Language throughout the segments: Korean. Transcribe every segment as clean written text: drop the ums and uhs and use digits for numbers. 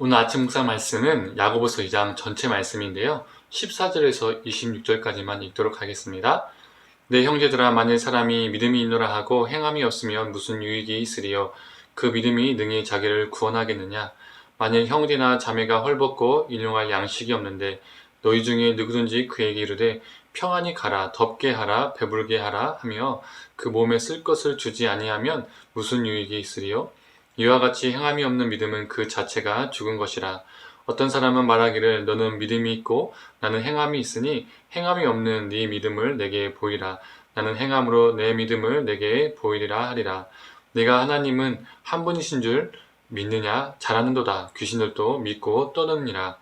오늘 아침 묵상 말씀은 야고보서 2장 전체 말씀인데요. 14절에서 26절까지만 읽도록 하겠습니다. 내 형제들아, 만일 사람이 믿음이 있노라 하고 행함이 없으면 무슨 유익이 있으리요? 그 믿음이 능히 자기를 구원하겠느냐? 만일 형제나 자매가 헐벗고 일용할 양식이 없는데 너희 중에 누구든지 그에게 이르되 평안히 가라, 덥게 하라, 배불게 하라 하며 그 몸에 쓸 것을 주지 아니하면 무슨 유익이 있으리요? 이와 같이 행함이 없는 믿음은 그 자체가 죽은 것이라. 어떤 사람은 말하기를 너는 믿음이 있고 나는 행함이 있으니 행함이 없는 네 믿음을 내게 보이라. 나는 행함으로 내 믿음을 내게 보이리라 하리라. 네가 하나님은 한 분이신 줄 믿느냐? 잘하는도다. 귀신들도 믿고 떠느니라.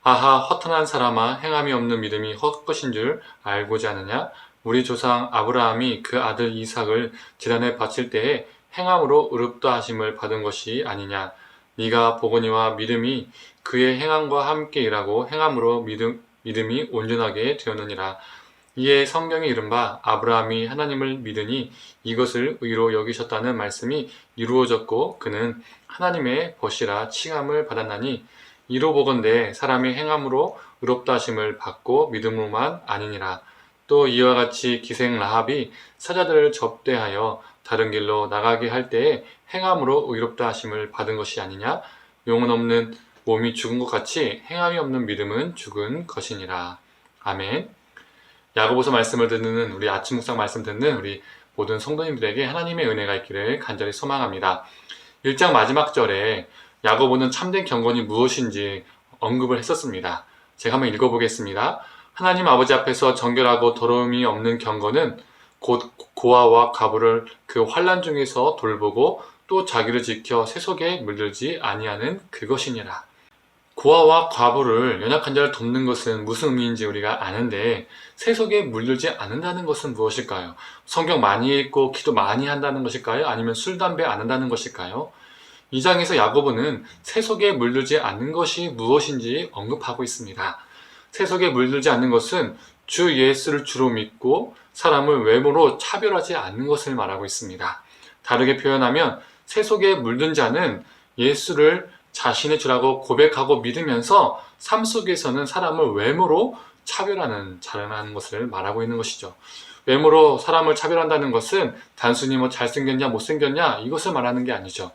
아하, 허탄한 사람아, 행함이 없는 믿음이 헛것인 줄 알고자 하느냐? 우리 조상 아브라함이 그 아들 이삭을 제단에 바칠 때에 행함으로 의롭다 하심을 받은 것이 아니냐? 네가 보거니와 믿음이 그의 행함과 함께 일하고 행함으로 믿음이 온전하게 되었느니라. 이에 성경에 이른바 아브라함이 하나님을 믿으니 이것을 의로 여기셨다는 말씀이 이루어졌고 그는 하나님의 벗이라 칭함을 받았나니 이로 보건대 사람이 행함으로 의롭다 하심을 받고 믿음으로만 아니니라. 또 이와 같이 기생 라합이 사자들을 접대하여 다른 길로 나가게 할 때에 행함으로 의롭다 하심을 받은 것이 아니냐? 영혼 없는 몸이 죽은 것 같이 행함이 없는 믿음은 죽은 것이니라. 아멘. 야고보서 말씀을 듣는 우리 아침 묵상 말씀 듣는 우리 모든 성도님들에게 하나님의 은혜가 있기를 간절히 소망합니다. 1장 마지막 절에 야고보는 참된 경건이 무엇인지 언급을 했었습니다. 제가 한번 읽어보겠습니다. 하나님 아버지 앞에서 정결하고 더러움이 없는 경건은 곧 고아와 과부를 그 환난 중에서 돌보고 또 자기를 지켜 세속에 물들지 아니하는 그것이니라. 고아와 과부를 연약한 자를 돕는 것은 무슨 의미인지 우리가 아는데 세속에 물들지 않는다는 것은 무엇일까요? 성경 많이 읽고 기도 많이 한다는 것일까요? 아니면 술, 담배 안 한다는 것일까요? 이 장에서 야고보는 세속에 물들지 않는 것이 무엇인지 언급하고 있습니다. 세속에 물들지 않는 것은 주 예수를 주로 믿고 사람을 외모로 차별하지 않는 것을 말하고 있습니다. 다르게 표현하면 세속에 물든 자는 예수를 자신의 주라고 고백하고 믿으면서 삶 속에서는 사람을 외모로 차별하는 자라는 것을 말하고 있는 것이죠. 외모로 사람을 차별한다는 것은 단순히 잘생겼냐 못생겼냐 이것을 말하는 게 아니죠.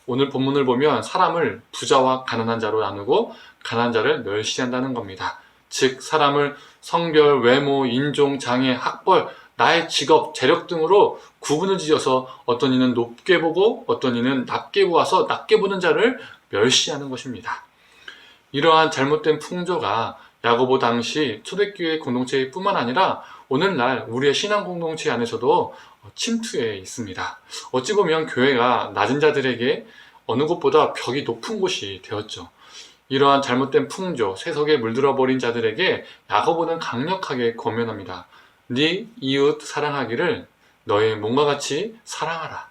오늘 본문을 보면 사람을 부자와 가난한 자로 나누고 가난한 자를 멸시한다는 겁니다. 즉 사람을 성별, 외모, 인종, 장애, 학벌, 나의 직업, 재력 등으로 구분을 지어서 어떤 이는 높게 보고 어떤 이는 낮게 보아서 낮게 보는 자를 멸시하는 것입니다. 이러한 잘못된 풍조가 야고보 당시 초대교회 공동체뿐만 아니라 오늘날 우리의 신앙 공동체 안에서도 침투해 있습니다. 어찌 보면 교회가 낮은 자들에게 어느 곳보다 벽이 높은 곳이 되었죠. 이러한 잘못된 풍조, 세속에 물들어 버린 자들에게 야고보는 강력하게 권면합니다. 네 이웃 사랑하기를 너의 몸과 같이 사랑하라.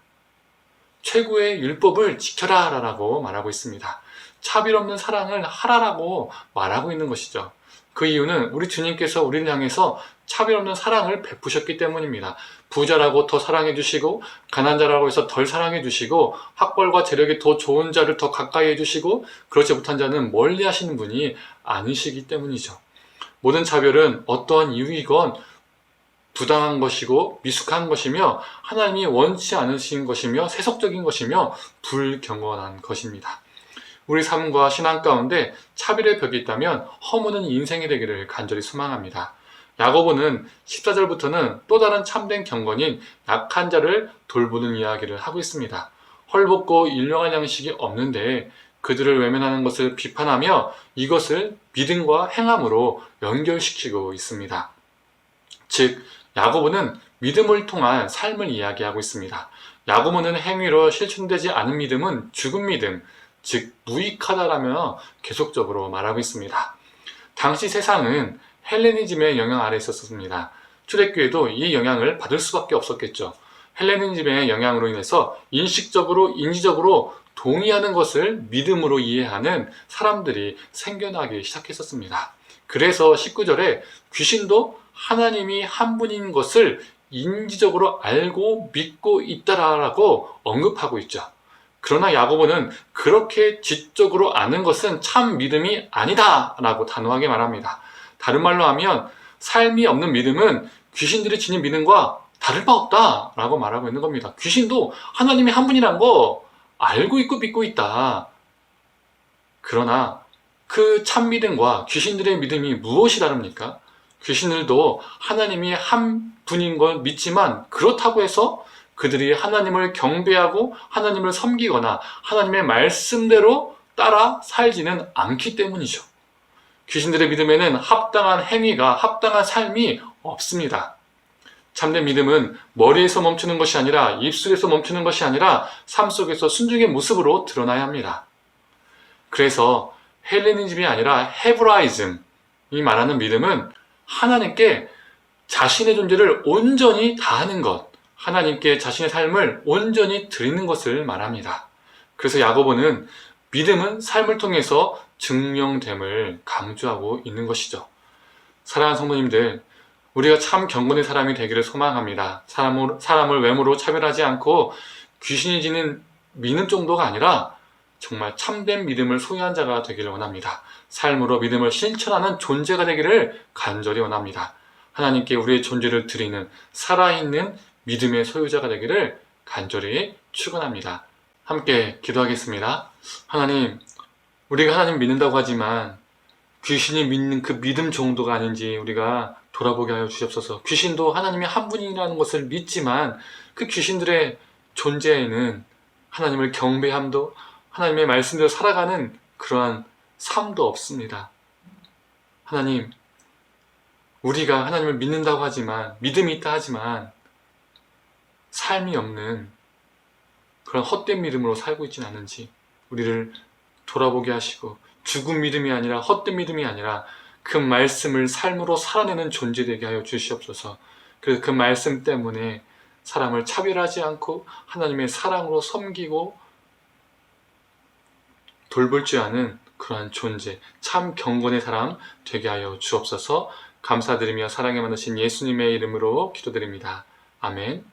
최고의 율법을 지켜라 라고 말하고 있습니다. 차별 없는 사랑을 하라라고 말하고 있는 것이죠. 그 이유는 우리 주님께서 우리를 향해서 차별 없는 사랑을 베푸셨기 때문입니다. 부자라고 더 사랑해 주시고 가난한 자라고 해서 덜 사랑해 주시고 학벌과 재력이 더 좋은 자를 더 가까이 해 주시고 그렇지 못한 자는 멀리 하시는 분이 아니시기 때문이죠. 모든 차별은 어떠한 이유이건 부당한 것이고 미숙한 것이며 하나님이 원치 않으신 것이며 세속적인 것이며 불경건한 것입니다. 우리 삶과 신앙 가운데 차별의 벽이 있다면 허무는 인생이 되기를 간절히 소망합니다. 야고보는 14절부터는 또 다른 참된 경건인 약한 자를 돌보는 이야기를 하고 있습니다. 헐벗고 일용할 양식이 없는데 그들을 외면하는 것을 비판하며 이것을 믿음과 행함으로 연결시키고 있습니다. 즉 야고보는 믿음을 통한 삶을 이야기하고 있습니다. 야고보는 행위로 실천되지 않은 믿음은 죽은 믿음, 즉 무익하다라며 계속적으로 말하고 있습니다. 당시 세상은 헬레니즘의 영향 아래 있었습니다. 초대교회도 이 영향을 받을 수밖에 없었겠죠. 헬레니즘의 영향으로 인해서 인식적으로, 인지적으로 동의하는 것을 믿음으로 이해하는 사람들이 생겨나기 시작했었습니다. 그래서 19절에 귀신도 하나님이 한 분인 것을 인지적으로 알고 믿고 있다라고 언급하고 있죠. 그러나 야고보는 그렇게 지적으로 아는 것은 참 믿음이 아니다 라고 단호하게 말합니다. 다른 말로 하면 삶이 없는 믿음은 귀신들이 지닌 믿음과 다를 바 없다 라고 말하고 있는 겁니다. 귀신도 하나님이 한 분이란 거 알고 있고 믿고 있다. 그러나 그 참 믿음과 귀신들의 믿음이 무엇이 다릅니까? 귀신들도 하나님이 한 분인 걸 믿지만 그렇다고 해서 그들이 하나님을 경배하고 하나님을 섬기거나 하나님의 말씀대로 따라 살지는 않기 때문이죠. 귀신들의 믿음에는 합당한 행위가, 합당한 삶이 없습니다. 참된 믿음은 머리에서 멈추는 것이 아니라 입술에서 멈추는 것이 아니라 삶 속에서 순종의 모습으로 드러나야 합니다. 그래서 헬레니즘이 아니라 헤브라이즘이 말하는 믿음은 하나님께 자신의 존재를 온전히 다하는 것, 하나님께 자신의 삶을 온전히 드리는 것을 말합니다. 그래서 야고보는 믿음은 삶을 통해서 증명됨을 강조하고 있는 것이죠. 사랑하는 성도님들, 우리가 참 경건의 사람이 되기를 소망합니다. 사람을 외모로 차별하지 않고 귀신이 지는 믿음 정도가 아니라 정말 참된 믿음을 소유한 자가 되기를 원합니다. 삶으로 믿음을 실천하는 존재가 되기를 간절히 원합니다. 하나님께 우리의 존재를 드리는 살아있는 믿음의 소유자가 되기를 간절히 축원합니다. 함께 기도하겠습니다. 하나님, 우리가 하나님 믿는다고 하지만 귀신이 믿는 그 믿음 정도가 아닌지 우리가 돌아보게 하여 주시옵소서. 귀신도 하나님이 한 분이라는 것을 믿지만 그 귀신들의 존재에는 하나님을 경배함도 하나님의 말씀대로 살아가는 그러한 삶도 없습니다. 하나님, 우리가 하나님을 믿는다고 하지만, 믿음이 있다 하지만 삶이 없는 그런 헛된 믿음으로 살고 있지는 않은지 우리를 돌아보게 하시고 죽은 믿음이 아니라 헛된 믿음이 아니라 그 말씀을 삶으로 살아내는 존재 되게 하여 주시옵소서. 그래서 그 말씀 때문에 사람을 차별하지 않고 하나님의 사랑으로 섬기고 돌볼 줄 아는 그러한 존재, 참 경건의 사람 되게 하여 주옵소서. 감사드리며 사랑에 많으신 예수님의 이름으로 기도드립니다. 아멘.